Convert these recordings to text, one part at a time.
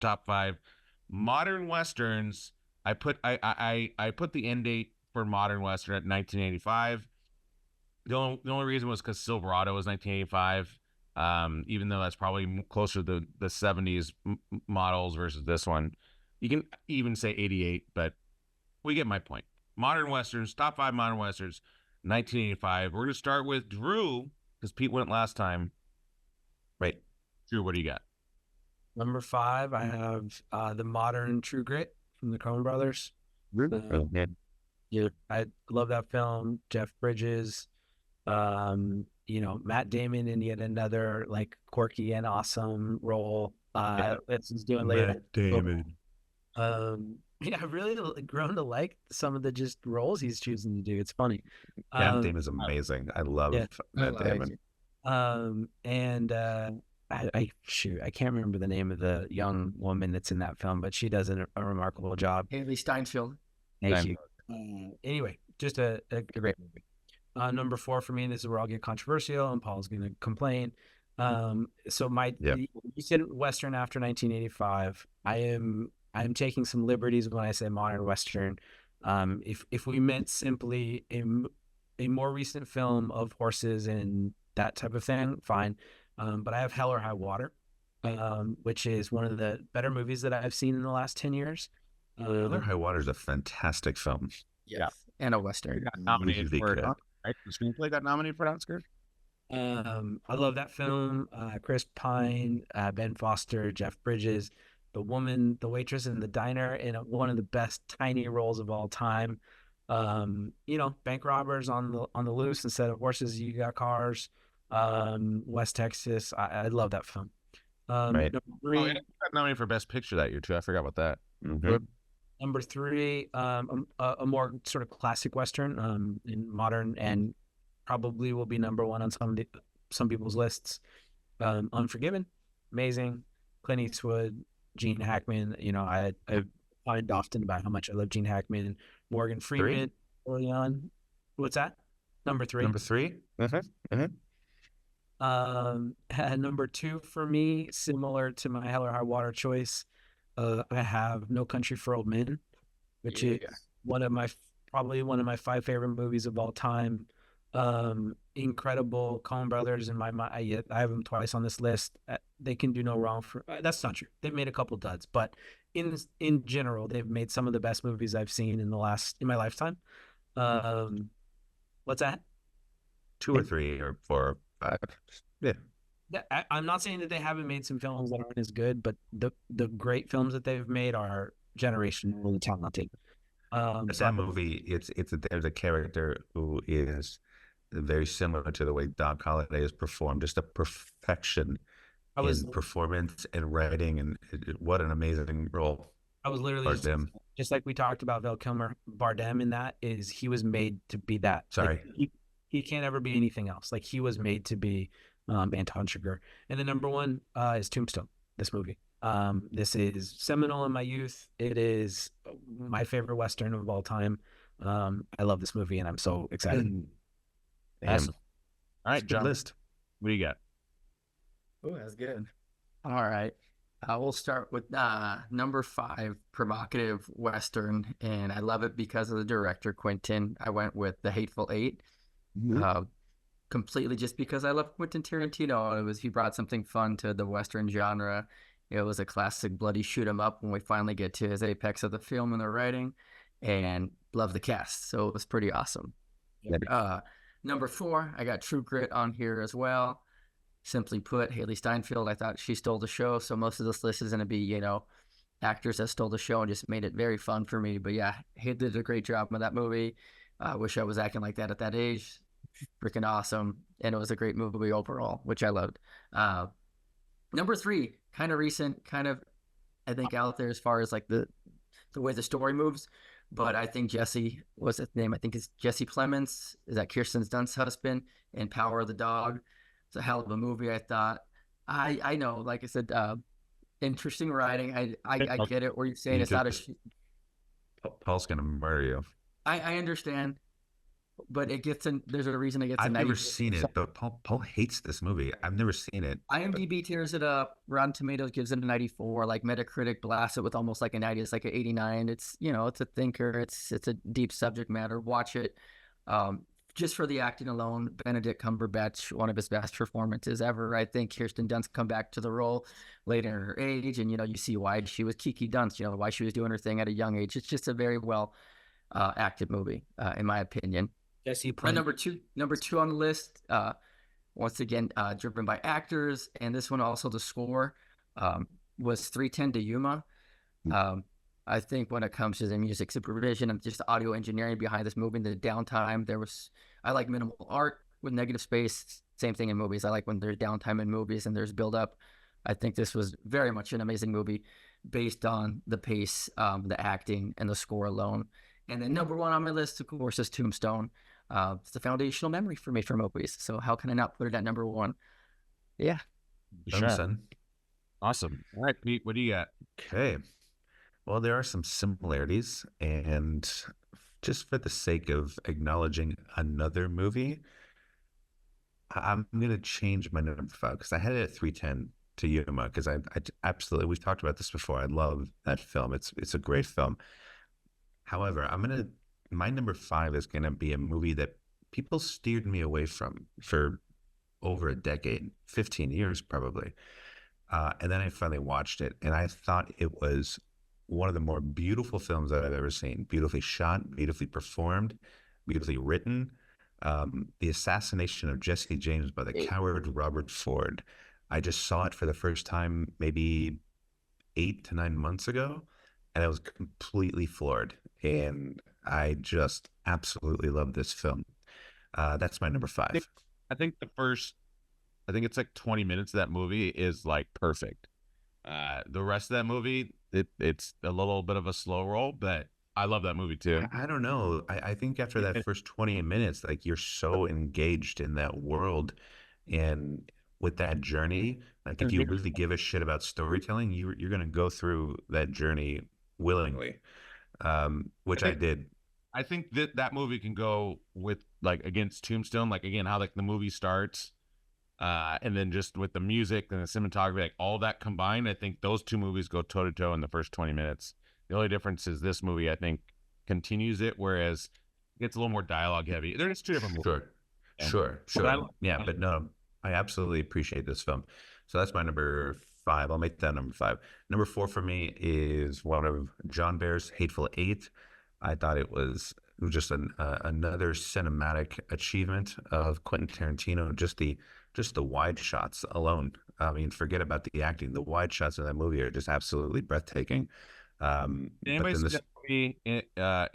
top five. Modern westerns. I put the end date for modern western at 1985. The only reason was because Silverado was 1985. Even though that's probably closer to the 70s models versus this one. You can even say 88, but we get my point. Modern westerns, top five modern westerns, 1985. We're gonna start with Drew because Pete went last time. Right, Drew, what do you got? Number five, I have the modern True Grit from the Coen Brothers. Yeah. Yeah, I love that film. Jeff Bridges, Matt Damon in yet another like quirky and awesome role. He's doing later. Matt Damon. Yeah, I've really grown to like some of the just roles he's choosing to do. It's funny. Matt Damon is amazing. I love Yeah. Matt Damon. And I can't remember the name of the young woman that's in that film, but she does a remarkable job. Haley Steinfeld. Thank you. Anyway, just a great movie. Number four for me, and this is where I'll get controversial, and Paul's going to complain. So you said Western after 1985. I'm taking some liberties when I say modern Western. If we meant simply a more recent film of horses and that type of thing, fine. But I have Hell or High Water, which is one of the better movies that I've seen in the last 10 years. Hell or High Water is a fantastic film. Yeah. And a Western. Got nominated for it. Right? The screenplay got nominated for an Oscar. I love that film. Chris Pine, Ben Foster, Jeff Bridges, the woman, the waitress in the diner, in one of the best tiny roles of all time. Bank robbers on the loose instead of horses. You got cars. West Texas. I love that film. Right. Number three, got nominated for Best Picture that year too. I forgot about that. Mm-hmm. Number three, a more sort of classic Western, in modern, and probably will be number one on some people's lists. Unforgiven, amazing. Clint Eastwood, Gene Hackman. I find often about how much I love Gene Hackman. Morgan Freeman early on. What's that? Number three. Number three. Number two for me, similar to my Hell or High Water choice, I have No Country for Old Men, which is probably one of my five favorite movies of all time. Incredible. Coen Brothers in my mind. I have them twice on this list. They can do no wrong for. That's not true. They've made a couple duds, but in general, they've made some of the best movies I've seen in my lifetime. What's that? 2 or 3 or 4 or 5. Yeah. I'm not saying that they haven't made some films that aren't as good, but the great films that they've made are generationally talented. That movie, there's a character who is very similar to the way Doc Holliday is performed, just a perfection in performance and writing, and what an amazing role. I was literally just like we talked about Val Kilmer, Bardem in that is he was made to be that. Sorry. Like, he can't ever be anything else. Like he was made to be Anton Chigurh. And the number one is Tombstone, this movie. This is seminal in my youth. It is my favorite Western of all time. I love this movie and I'm so excited. Awesome. All right, John. List. What do you got? Oh, that's good. All right. We'll start with number 5, provocative Western, and I love it because of the director, Quentin. I went with The Hateful Eight. Completely just because I love Quentin Tarantino. He brought something fun to the Western genre. It was a classic bloody shoot 'em up when we finally get to his apex of the film and the writing, and love the cast. So it was pretty awesome. Number 4, I got True Grit on here as well. Simply put, Haley Steinfeld, I thought she stole the show. So most of this list is going to be, actors that stole the show and just made it very fun for me. But yeah, he did a great job with that movie. I wish I was acting like that at that age. Freaking awesome. And it was a great movie overall, which I loved. Number 3, kind of recent, kind of, I think, out there as far as like the way the story moves. But I think Jesse, what's his name? I think it's Jesse Plemons. Is that Kirsten Dunst's husband in Power of the Dog? It's a hell of a movie, I thought. I know, like I said, interesting writing. I get it where you're saying it's not a... Paul's going to murder you. I understand. but it gets in. There's a reason it gets. I've a never 90. seen it, but Paul hates this movie. I've never seen it. IMDb tears it up. Rotten Tomatoes gives it a 94. Like Metacritic blasts it with almost like a 90. It's like an 89. It's it's a thinker. It's a deep subject matter. Watch it. Just for the acting alone, Benedict Cumberbatch, one of his best performances ever. I think Kirsten Dunst come back to the role later in her age, and you see why she was Kiki Dunst. Why she was doing her thing at a young age. It's just a very well acted movie, in my opinion. Jesse My number two on the list. Once again, driven by actors, and this one also the score was 310 to Yuma. I think when it comes to the music supervision and just the audio engineering behind this movie, the downtime, I like minimal art with negative space. Same thing in movies. I like when there's downtime in movies and there's build up. I think this was very much an amazing movie based on the pace, the acting, and the score alone. And then number one on my list, of course, is Tombstone. It's a foundational memory for me for movies. So how can I not put it at number one? Yeah. Sure. Awesome. All right, Pete, what do you got? Okay. Well, there are some similarities, and just for the sake of acknowledging another movie, I'm going to change my number 5 because I had it at 310 to Yuma because I absolutely, we've talked about this before. I love that film. It's a great film. However, my number 5 is going to be a movie that people steered me away from for over a decade, 15 years probably. And then I finally watched it, and I thought it was one of the more beautiful films that I've ever seen. Beautifully shot, beautifully performed, beautifully written. The assassination of Jesse James by the coward Robert Ford. I just saw it for the first time maybe 8 to 9 months ago, and I was completely floored. And I just absolutely love this film. That's my number 5. I think it's like 20 minutes of that movie is like perfect. The rest of that movie, it's a little bit of a slow roll, but I love that movie too. I don't know. I think after that first 20 minutes, like you're so engaged in that world and with that journey, like if you really give a shit about storytelling, you're going to go through that journey willingly, which I did. I think that movie can go with like against Tombstone, like again, how like the movie starts. And then just with the music and the cinematography, like all that combined, I think those two movies go toe to toe in the first 20 minutes. The only difference is this movie, I think, continues it, whereas it gets a little more dialogue heavy. They're just two different movies. Sure. But no, I absolutely appreciate this film. So that's my number 5. I'll make that number 5. Number 4 for me is one of John Bayer's Hateful Eight. I thought it was just another cinematic achievement of Quentin Tarantino. Just the wide shots alone. I mean, forget about the acting. The wide shots of that movie are just absolutely breathtaking. Did anybody see that movie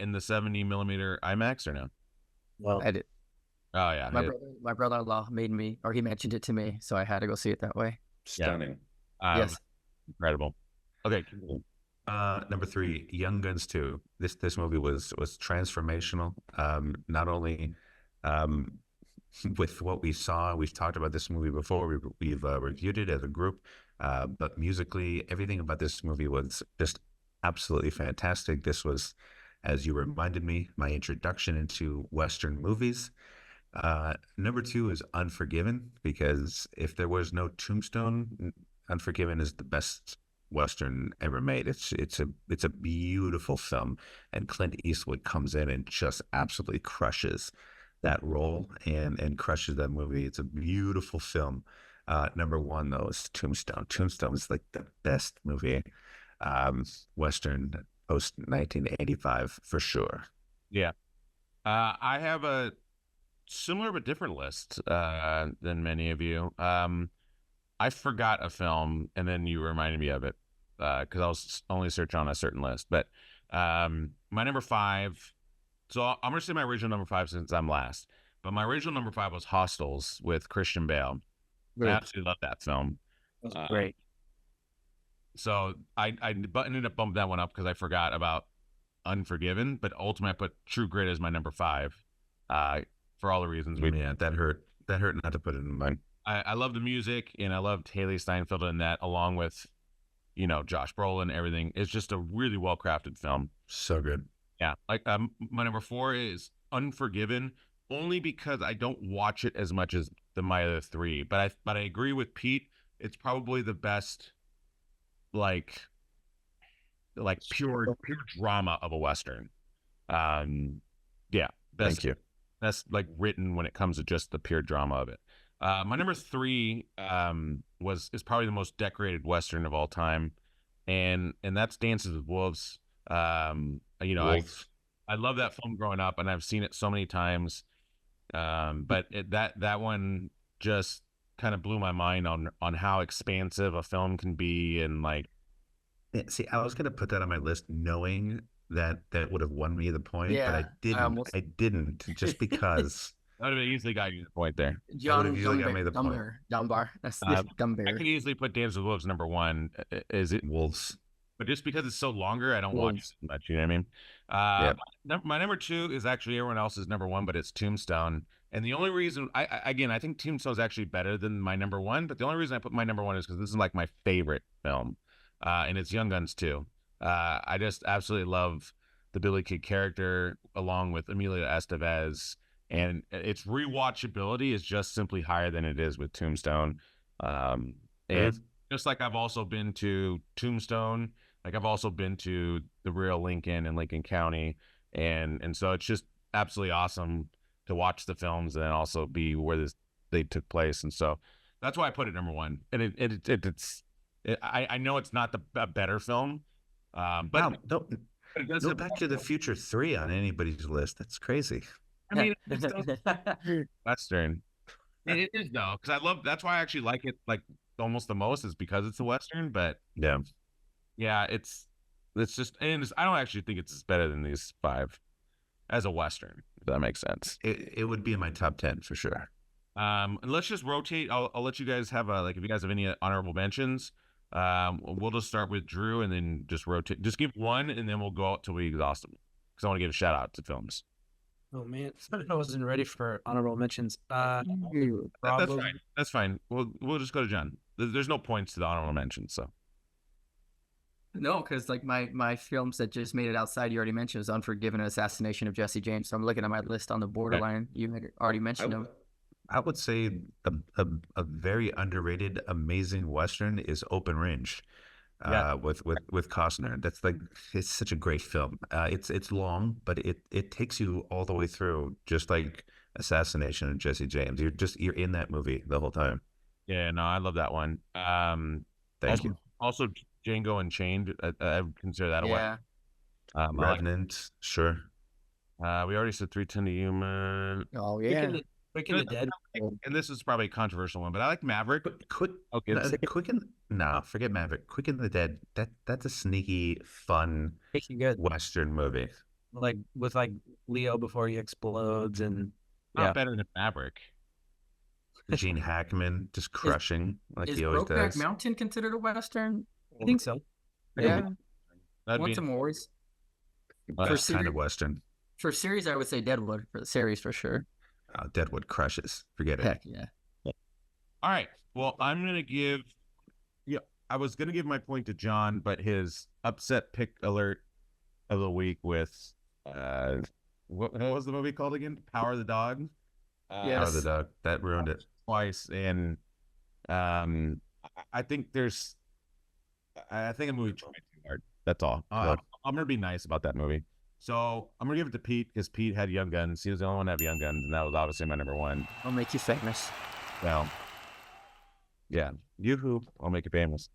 in the 70 millimeter IMAX or no? Well, I did. Oh yeah, my brother-in-law made me, or he mentioned it to me, so I had to go see it that way. Stunning. Yes, incredible. Okay. Number 3, Young Guns 2. This movie was transformational. Not only with what we saw, we've talked about this movie before. We've reviewed it as a group, but musically, everything about this movie was just absolutely fantastic. This was, as you reminded me, my introduction into Western movies. Number 2 is Unforgiven, because if there was no Tombstone, Unforgiven is the best Western ever made. It's a beautiful film, and Clint Eastwood comes in and just absolutely crushes that role and crushes that movie. It's a beautiful film. Number 1 though is Tombstone. Tombstone is like the best movie, Western post 1985 for sure. Yeah, I have a similar but different list than many of you. I forgot a film, and then you reminded me of it because I was only searching on a certain list. But my number 5. So I'm going to say my original number 5 since I'm last. But my original number 5 was Hostels with Christian Bale. I absolutely love that film. That was great. So I ended up bumping that one up because I forgot about Unforgiven. But ultimately, I put True Grit as my number 5 for all the reasons we. Yeah, that hurt. That hurt not to put it in mine. I love the music, and I loved Haley Steinfeld in that, along with, Josh Brolin, everything. It's just a really well-crafted film. So good. Yeah. Like my number 4 is Unforgiven, only because I don't watch it as much as my other three. But I agree with Pete. It's probably the best, like pure drama of a Western. Yeah, Thank you. that's like written when it comes to just the pure drama of it. My number three is probably the most decorated Western of all time, and that's Dances with Wolves. Wolves. I love that film growing up, and I've seen it so many times. But that one just kind of blew my mind on how expansive a film can be, and like. Yeah, see, I was gonna put that on my list, knowing that would have won me the point, but Yeah, I didn't. I didn't just because. That would have easily got you the point there. John usually got me the point. Dunbar. That's the Dunbar. I could easily put Dances with Wolves number one. Is it Wolves? But just because it's so longer, I don't watch it much. You know what I mean? My number two is actually everyone else's number one, but it's Tombstone. And the only reason, I think Tombstone is actually better than my number one. But the only reason I put my number one is because this is like my favorite film, and it's Young Guns too. I just absolutely love the Billy Kid character along with Emilio Estevez, and its rewatchability is just simply higher than it is with Tombstone. And just like I've also been to Tombstone. Like I've also been to the real Lincoln and Lincoln County, and so it's just absolutely awesome to watch the films and then also be where they took place, and so that's why I put it number one. And I know it's not a better film, but wow, no Back to the Future 3 on anybody's list. That's crazy. I mean, it's Western. It is though, because that's why I actually like it like almost the most is because it's a Western, but yeah, it's just, and I don't actually think it's better than these five as a Western, if that makes sense. It would be in my top 10 for sure. And let's just rotate. I'll let you guys have if you guys have any honorable mentions, we'll just start with Drew and then just rotate. Just give one and then we'll go out till we exhaust them. Because I want to give a shout out to films. Oh man, I wasn't ready for honorable mentions. That's fine. That's fine. We'll just go to John. There's no points to the honorable mentions, so. No, because like my films that just made it outside, you already mentioned, was Unforgiven and Assassination of Jesse James. So I'm looking at my list on the borderline. You had already mentioned them. I would say a very underrated, amazing Western is Open Range, with Costner. That's it's such a great film. It's long, but it takes you all the way through, just like Assassination of Jesse James. You're in that movie the whole time. Yeah, no, I love that one. Thank you. Also, Django Unchained, I would consider that a one. Revenant, sure. We already said 3:10 to Yuma. Oh yeah. Quick and the Dead. And this is probably a controversial one, but I like Maverick. Forget Maverick. Quick and the Dead. That's a sneaky, fun, good Western movie. Like with Leo before he explodes, and not better than Maverick. Gene Hackman just crushing he always Brokeback does. Mountain considered a Western? I think so. Yeah. Want some awards? That's kind of Western. For series, I would say Deadwood for the series for sure. Deadwood crushes. Forget it. Heck yeah. All right. Well, I'm gonna give. Yeah, I was gonna give my point to John, but his upset pick alert of the week with what was the movie called again? Power of the Dog. Power of the Dog. That ruined it twice, and I think the movie tried too hard. That's all. I'm gonna be nice about that movie. So I'm gonna give it to Pete because Pete had Young Guns. He was the only one to have Young Guns, and that was obviously my number one. I'll make you famous. Well, yeah, yoo-hoo, I'll make you famous.